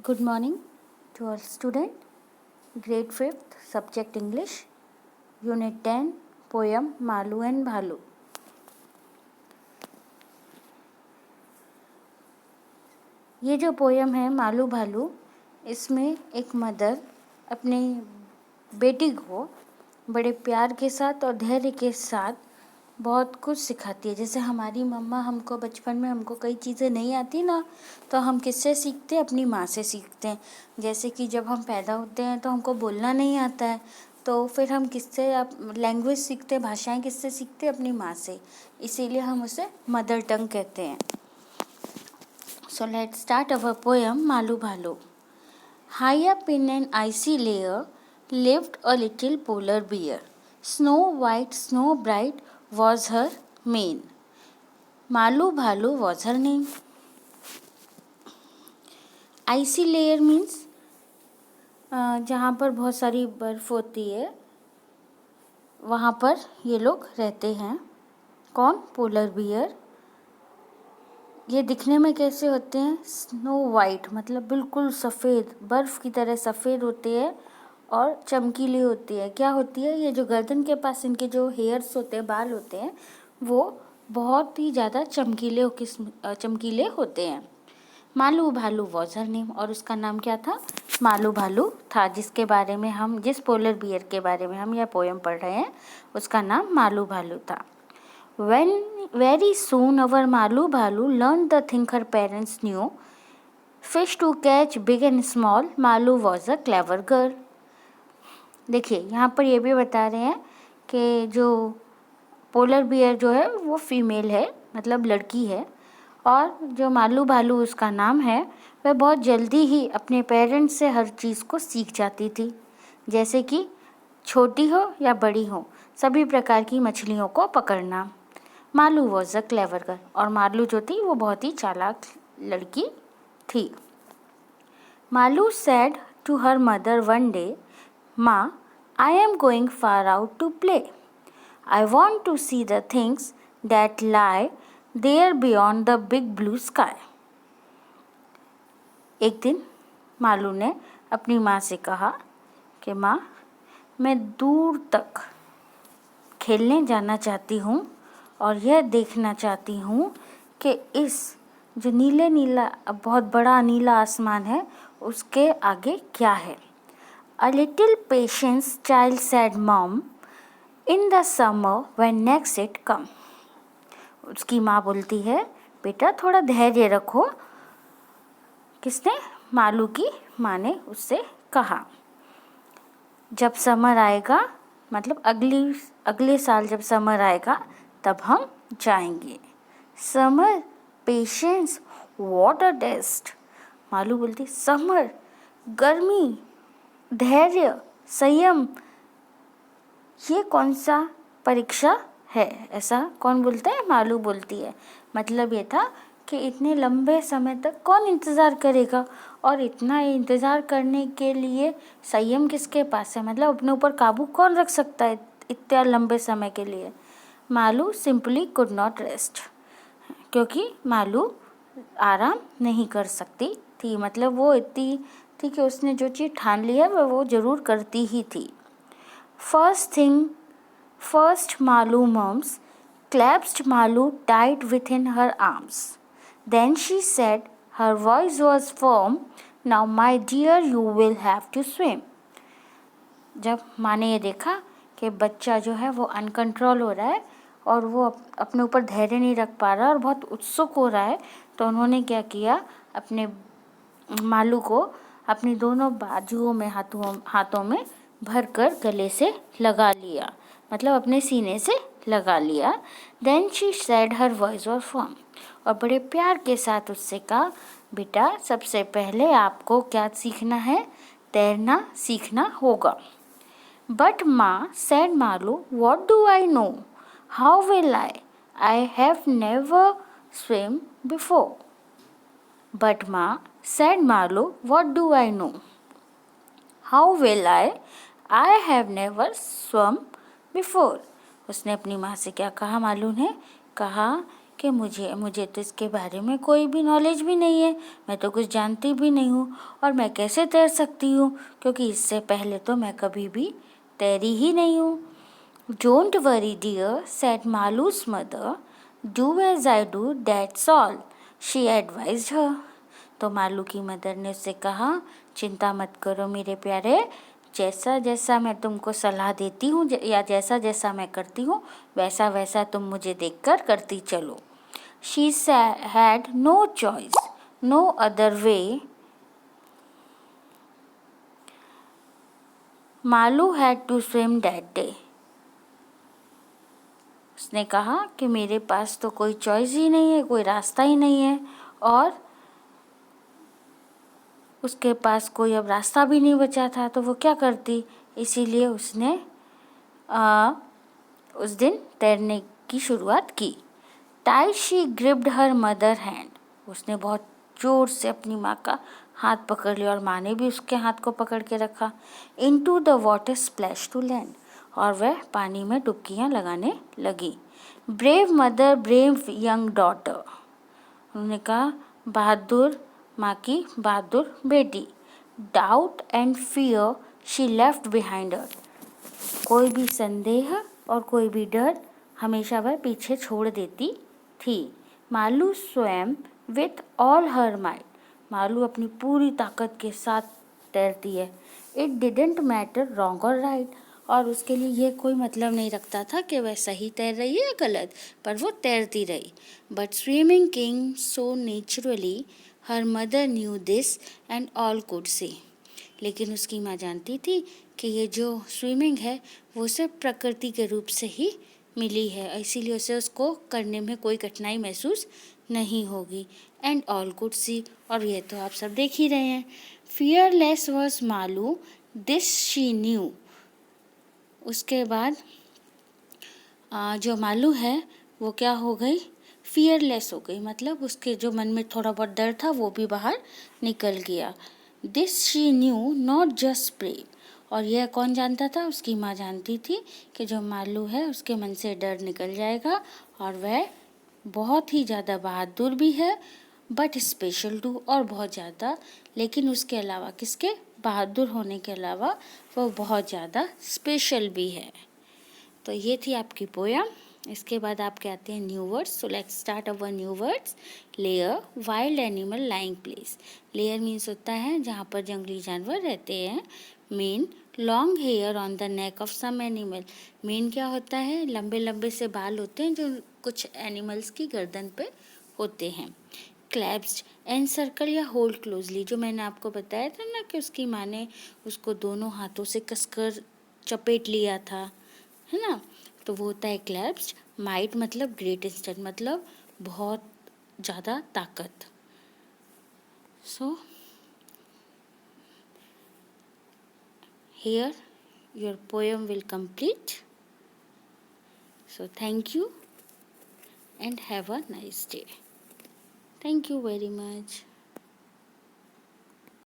Good morning to all student. Grade 5th, subject English, Unit 10, poem Malu and Bhalu. ये जो poem है मालू भालू, इसमें एक मदर अपने बेटी को बड़े प्यार के साथ और धैर्य के साथ बहुत कुछ सिखाती है। जैसे हमारी मम्मा हमको बचपन में हमको कई चीज़ें नहीं आती ना, तो हम किससे सीखते हैं? अपनी माँ से सीखते हैं। जैसे कि जब हम पैदा होते हैं तो हमको बोलना नहीं आता है, तो फिर हम किससे लैंग्वेज सीखते हैं, भाषाएं किससे सीखते हैं? अपनी माँ से। इसीलिए हम उसे मदर टंग कहते हैं। So let's start our poem Malu Bhalu. High up in an icy layer lived a little polar bear. Snow white, snow bright was her mane. Malu Bhalu was her name. Icy layer means जहाँ पर बहुत सारी बर्फ़ होती है वहाँ पर ये लोग रहते हैं। कौन? Polar bear. ये दिखने में कैसे होते हैं? स्नो वाइट, मतलब बिल्कुल सफ़ेद, बर्फ़ की तरह सफ़ेद होती है और चमकीली होती है। क्या होती है? ये जो गर्दन के पास इनके जो हेयर्स होते हैं, बाल होते हैं, वो बहुत ही ज़्यादा चमकीले होते हैं। मालू भालू वॉज हर नेम, और उसका नाम क्या था? मालू भालू था। जिस पोलर बियर के बारे में हम यह पोएम पढ़ रहे हैं, उसका नाम मालू भालू था। When very soon our Malu Bhalu learned the thing her parents knew. Fish to catch big and small, Malu was a clever girl. देखिए, यहाँ पर ये भी बता रहे हैं कि जो पोलर बियर जो है वो फीमेल है, मतलब लड़की है, और जो मालू भालू उसका नाम है, वह बहुत जल्दी ही अपने पेरेंट्स से हर चीज़ को सीख जाती थी। जैसे कि छोटी हो या बड़ी हो, सभी प्रकार की मछलियों को पकड़ना। Malu was a clever girl, और मालू जो थी वो बहुत ही चालाक लड़की थी। Malu said to her mother one day, माँ, I am going far out to play. I want to see the things that lie there beyond the big blue sky. एक दिन मालू ने अपनी माँ से कहा कि माँ, मैं दूर तक खेलने जाना चाहती हूँ और यह देखना चाहती हूँ कि इस जो नीला बहुत बड़ा नीला आसमान है उसके आगे क्या है। A little patience child said mom, in the summer when next it come. उसकी माँ बोलती है, बेटा थोड़ा धैर्य रखो। किसने? मालू की माँ ने उससे कहा, जब समर आएगा, मतलब अगले साल जब समर आएगा तब हम जाएंगे। Summer, patience, what a test. Malu बोलती, समर, गर्मी, धैर्य, संयम, ये कौन सा परीक्षा है? ऐसा कौन बोलता है? मालू बोलती है। मतलब ये था कि इतने लंबे समय तक कौन इंतज़ार करेगा, और इतना इंतज़ार करने के लिए संयम किसके पास है? मतलब अपने ऊपर काबू कौन रख सकता है इतने लंबे समय के लिए? Malu simply could not rest, क्योंकि मालू आराम नहीं कर सकती थी। मतलब वो इतनी थी कि उसने जो चीज़ ठान ली है वो ज़रूर करती ही थी। First Malu mums clasped Malu tight within her arms. Then she said, her voice was firm, now my dear you will have to swim. जब माँ ने ये देखा कि बच्चा जो है वो अनकंट्रोल हो रहा है और वो अपने ऊपर धैर्य नहीं रख पा रहा और बहुत उत्सुक हो रहा है, तो उन्होंने क्या किया, अपने मालू को अपनी दोनों बाजुओं में हाथों में भरकर गले से लगा लिया, मतलब अपने सीने से लगा लिया। Then she said her voice was firm, और बड़े प्यार के साथ उससे कहा, बेटा सबसे पहले आपको क्या सीखना है? तैरना सीखना होगा। बट माँ, said Malu, what do I know? How will I? I have never swim before. But माँ, said Malu, what do I know? How will I? I have never swum before. उसने अपनी माँ से क्या कहा? मालू ने कहा कि मुझे तो इसके बारे में कोई भी नॉलेज भी नहीं है, मैं तो कुछ जानती भी नहीं हूँ, और मैं कैसे तैर सकती हूँ, क्योंकि इससे पहले तो मैं कभी भी तैरी ही नहीं हूँ। Don't worry dear, said Malu's mother, do as I do, that's all, she advised her. तो मालू की मदर ने उससे कहा, चिंता मत करो मेरे प्यारे, जैसा जैसा मैं तुमको सलाह देती हूँ या जैसा जैसा मैं करती हूँ वैसा वैसा तुम मुझे देखकर करती चलो। She had no choice, no other way. Malu had to swim that day. उसने कहा कि मेरे पास तो कोई चॉइस ही नहीं है, कोई रास्ता ही नहीं है, और उसके पास कोई अब रास्ता भी नहीं बचा था, तो वो क्या करती। इसीलिए उसने उस दिन तैरने की शुरुआत की। Tight she gripped her mother hand. उसने बहुत जोर से अपनी माँ का हाथ पकड़ लिया, और माँ ने भी उसके हाथ को पकड़ के रखा। Into the water splash to land. और वह पानी में डुबकियाँ लगाने लगी। Brave mother, brave young daughter. उन्होंने कहा, बहादुर माँ की बहादुर बेटी। Doubt and fear she left behind her. कोई भी संदेह और कोई भी डर हमेशा वह पीछे छोड़ देती थी। मालू स्वयं with all her might. Malu अपनी पूरी ताकत के साथ तैरती है। इट डिडेंट मैटर रॉन्ग और राइट। और उसके लिए ये कोई मतलब नहीं रखता था कि वह सही तैर रही है या गलत, पर वो तैरती रही। But swimming came so naturally, her mother new this and all could see. लेकिन उसकी माँ जानती थी कि ये जो स्विमिंग है वो सिर्फ प्रकृति के रूप से ही मिली है, इसीलिए उसे उसको करने में कोई कठिनाई महसूस नहीं होगी। एंड ऑल कुड सी, और ये तो आप सब देख ही रहे हैं। Fearless was Malu, this she knew. उसके बाद जो मालू है वो क्या हो गई, फियरलेस हो गई, मतलब उसके जो मन में थोड़ा बहुत डर था वो भी बाहर निकल गया। This she knew, not just brave. और यह कौन जानता था, उसकी माँ जानती थी कि जो मालू है उसके मन से डर निकल जाएगा, और वह बहुत ही ज़्यादा बहादुर भी है, बट स्पेशल टू, और बहुत ज़्यादा, लेकिन उसके अलावा, किसके, बहादुर होने के अलावा वो बहुत ज़्यादा स्पेशल भी है। तो ये थी आपकी पोयम। इसके बाद आपके आते हैं new words. So let's start our new words. Lair, wild animal lying place. Lair means होता है जहाँ पर जंगली जानवर रहते हैं। Mane, long hair on the neck of some animal. Mane क्या होता है, लंबे लंबे से बाल होते हैं जो कुछ एनिमल्स की गर्दन पे होते हैं। क्लैप्स्ड, एनसर्कल या होल्ड क्लोजली, जो मैंने आपको बताया था ना कि उसकी माँ ने उसको दोनों हाथों से कसकर चपेट लिया था, है ना, तो वो होता है क्लैप्स्ड। माइट मतलब ग्रेट इंस्टेंट, मतलब बहुत ज़्यादा ताकत। सो here your poem will complete. So thank you and have a nice day. Thank you very much.